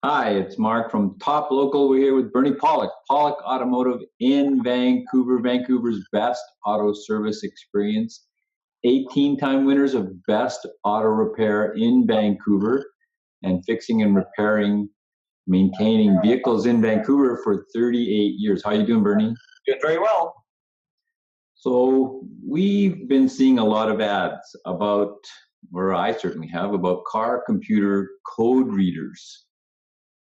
Hi, it's Mark from Top Local. We're here with Bernie Pawlik, Pawlik Automotive in Vancouver, Vancouver's best auto service experience. 18-time winners of Best Auto Repair in Vancouver and fixing and repairing, maintaining vehicles in Vancouver for 38 years. How you doing, Bernie? Doing very well. So we've been seeing a lot of ads about, or I certainly have, about car computer code readers.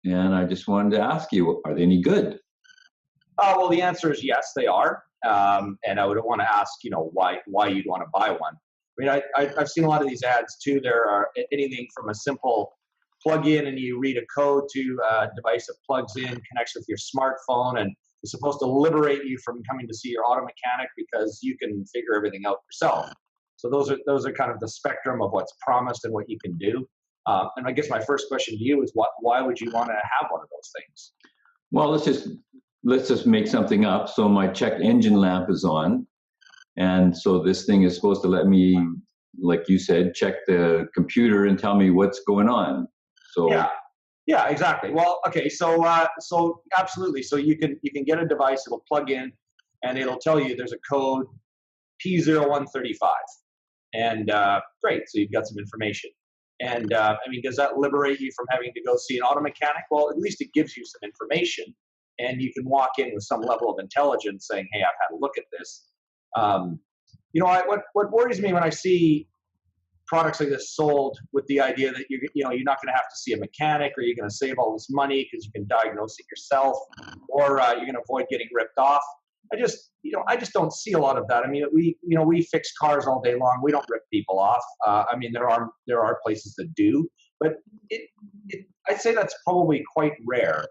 And I just wanted to ask you, are they any good? Well, the answer is yes, they are. And I would want to ask, why you'd want to buy one. I mean, I've seen a lot of these ads too. There are anything from a simple plug in and you read a code to a device that plugs in, connects with your smartphone, and is supposed to liberate you from coming to see your auto mechanic because you can figure everything out yourself. So those are kind of the spectrum of what's promised and what you can do. And I guess my first question to you is, why would you want to have one of those things? Well, let's just make something up. So my check engine lamp is on, and so this thing is supposed to let me, like you said, check the computer and tell me what's going on. So yeah, exactly. Well, okay, so absolutely. So you can get a device. It'll plug in, and it'll tell you there's a code P0135, and great. So you've got some information. And I mean, does that liberate you from having to go see an auto mechanic? Well, at least it gives you some information, and you can walk in with some level of intelligence, saying, "Hey, I've had a look at this." What worries me when I see products like this sold with the idea that you're not going to have to see a mechanic, or you're going to save all this money because you can diagnose it yourself, or you're going to avoid getting ripped off. I just don't see a lot of that. I mean, we fix cars all day long. We don't rip people off. I mean, there are places that do, but I'd say that's probably quite rare.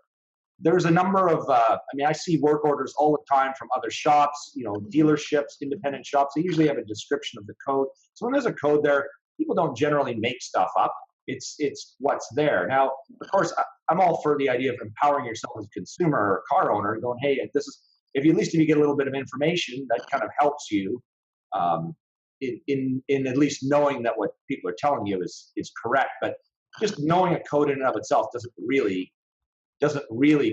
There's a number of, I see work orders all the time from other shops, dealerships, independent shops. They usually have a description of the code. So when there's a code there, people don't generally make stuff up. It's what's there. Now, of course, I'm all for the idea of empowering yourself as a consumer or a car owner and going, hey, if you get a little bit of information, that kind of helps you in at least knowing that what people are telling you is correct. But just knowing a code in and of itself doesn't really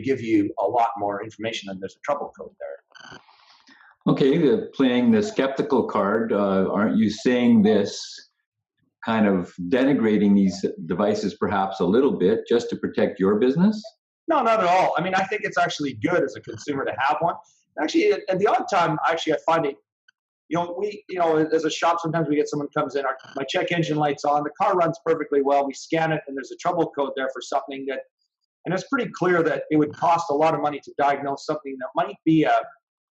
give you a lot more information than there's a trouble code there. Okay, playing the skeptical card, aren't you saying this kind of denigrating these devices perhaps a little bit just to protect your business? No, not at all. I mean, I think it's actually good as a consumer to have one. Actually, at the odd time, I find it, as a shop, sometimes we get someone comes in, my check engine light's on, the car runs perfectly well, we scan it, and there's a trouble code there for something and it's pretty clear that it would cost a lot of money to diagnose something that might be a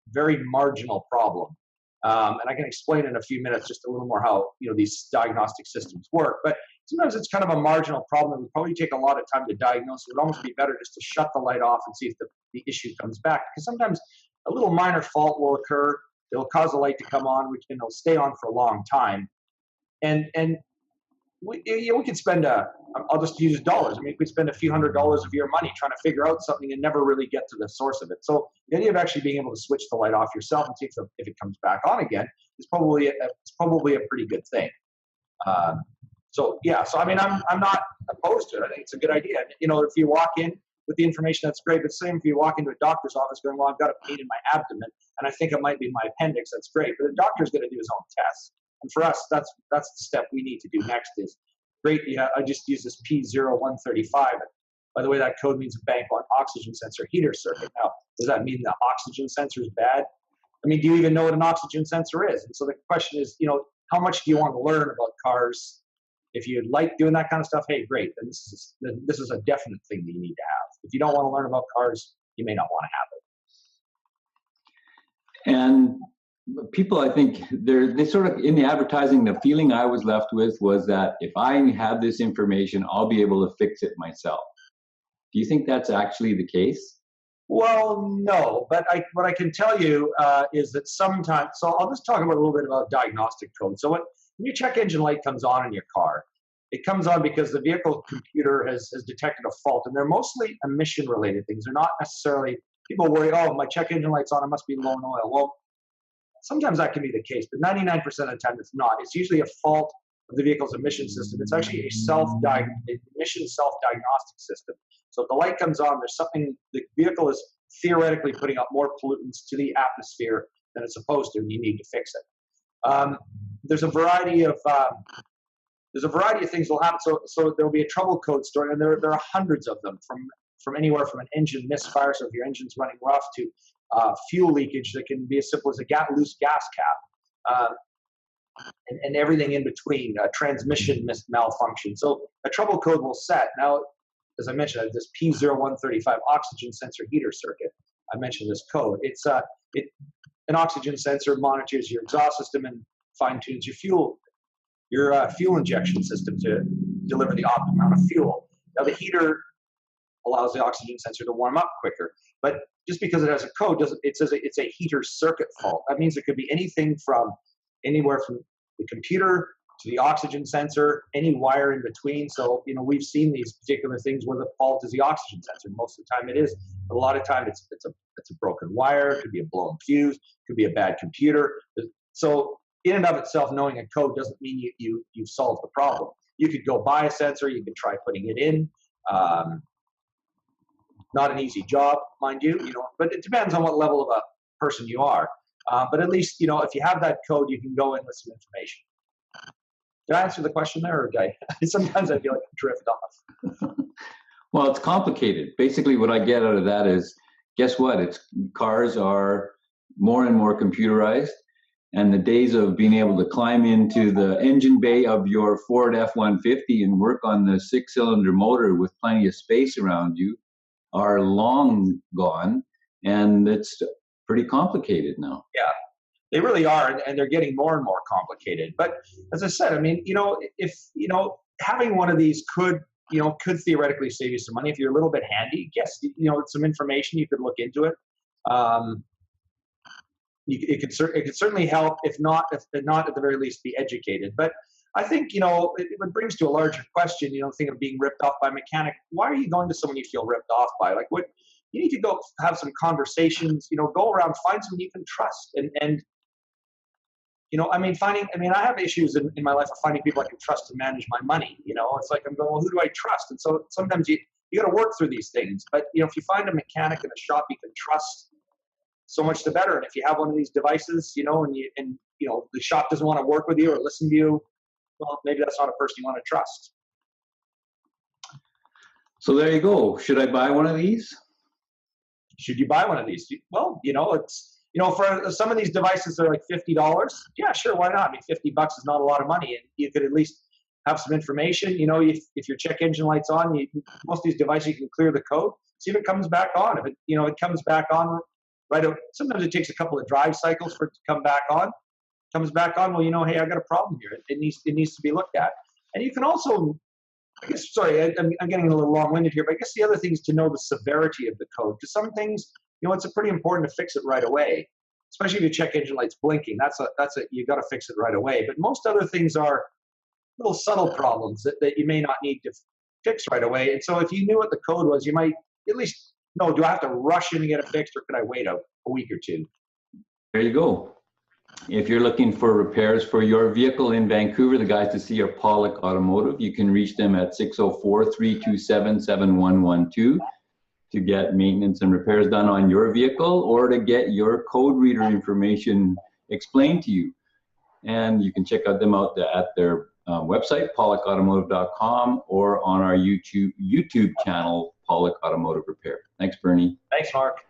very marginal problem. And I can explain in a few minutes just a little more how these diagnostic systems work. But sometimes it's kind of a marginal problem that would probably take a lot of time to diagnose. It would almost be better just to shut the light off and see if the issue comes back. Because sometimes a little minor fault will occur. It'll cause the light to come on, which it'll stay on for a long time. And we could spend I'll just use dollars. I mean, we could spend a few $100s of your money trying to figure out something and never really get to the source of it. So the idea of actually being able to switch the light off yourself and see if it comes back on again is probably a pretty good thing. So I mean, I'm not opposed to it. I think it's a good idea. If you walk in with the information, that's great. But same if you walk into a doctor's office going, well, I've got a pain in my abdomen and I think it might be my appendix, that's great. But the doctor's going to do his own tests. And for us, that's the step we need to do next is, great, I just use this P0135. By the way, that code means a bank on oxygen sensor heater circuit. Now, does that mean the oxygen sensor is bad? I mean, do you even know what an oxygen sensor is? And so the question is, how much do you want to learn about cars? If you like doing that kind of stuff, hey, great. Then this is a definite thing that you need to have. If you don't want to learn about cars, you may not want to have it. And people, I think, they sort of, in the advertising, the feeling I was left with was that if I have this information, I'll be able to fix it myself. Do you think that's actually the case? Well, no, but what I can tell you is that sometimes, so I'll just talk a little bit about diagnostic code. So when your check engine light comes on in your car, it comes on because the vehicle computer has detected a fault, and they're mostly emission-related things. They're not necessarily, people worry, oh, my check engine light's on, it must be low in oil. Well, sometimes that can be the case, but 99% of the time it's not. It's usually a fault of the vehicle's emission system. It's actually a emission self-diagnostic system. So if the light comes on, there's something, the vehicle is theoretically putting out more pollutants to the atmosphere than it's supposed to, and you need to fix it. There's a variety of things that will happen. So there'll be a trouble code stored, and there are hundreds of them from anywhere from an engine misfire, so if your engine's running rough, to fuel leakage that can be as simple as a loose gas cap, and everything in between, transmission malfunction. So a trouble code will set. Now, as I mentioned, this P0135 oxygen sensor heater circuit, I mentioned this code. It's an oxygen sensor monitors your exhaust system and fine-tunes your fuel injection system to deliver the optimal amount of fuel. Now, the heater allows the oxygen sensor to warm up quicker, but just because it has a code, it says it's a heater circuit fault. That means it could be anything from anywhere from the computer to the oxygen sensor, any wire in between. So, we've seen these particular things where the fault is the oxygen sensor. Most of the time it is, but a lot of time it's a broken wire, it could be a blown fuse, it could be a bad computer. So in and of itself, knowing a code doesn't mean you've solved the problem. You could go buy a sensor, you could try putting it in. Not an easy job, mind you, but it depends on what level of a person you are. But at least, if you have that code, you can go in with some information. Did I answer the question there, or did I? Sometimes I feel like I drift off. Well, it's complicated. Basically, what I get out of that is, guess what? Cars are more and more computerized, and the days of being able to climb into the engine bay of your Ford F-150 and work on the 6-cylinder motor with plenty of space around you are long gone, and it's pretty complicated now. Yeah, they really are, and they're getting more and more complicated. But as I said, if having one of these could theoretically save you some money if you're a little bit handy. Yes, some information, you could look into it. It could certainly help, if not at the very least, be educated. But I think, it brings to a larger question, think of being ripped off by a mechanic. Why are you going to someone you feel ripped off by? Like, what, you need to go have some conversations, go around, find someone you can trust. And I have issues in my life of finding people I can trust to manage my money. It's like I'm going, well, who do I trust? And so sometimes you got to work through these things. But, if you find a mechanic in a shop you can trust, so much the better. And if you have one of these devices, and the shop doesn't want to work with you or listen to you, well, maybe that's not a person you want to trust. So there you go. Should I buy one of these? Should you buy one of these? Well, it's, for some of these devices, they're like $50. Yeah, sure. Why not? $50 is not a lot of money. And you could at least have some information. If your check engine light's on, most of these devices, you can clear the code, see if it comes back on. If it comes back on, right. Sometimes it takes a couple of drive cycles for it to come back on. Comes back on, well, hey, I got a problem here. It needs to be looked at. And you can also, I guess, sorry, I'm getting a little long-winded here, but I guess the other thing is to know the severity of the code. Because some things, it's pretty important to fix it right away, especially if your check engine light's blinking. You got to fix it right away. But most other things are little subtle problems that you may not need to fix right away. And so if you knew what the code was, you might at least know, do I have to rush in and get it fixed, or could I wait a week or two? There you go. If you're looking for repairs for your vehicle in Vancouver, the guys to see are Pawlik Automotive. You can reach them at 604-327-7112 to get maintenance and repairs done on your vehicle, or to get your code reader information explained to you. And you can check them out at their website, pawlikautomotive.com, or on our YouTube channel, Pawlik Automotive Repair. Thanks, Bernie. Thanks, Mark.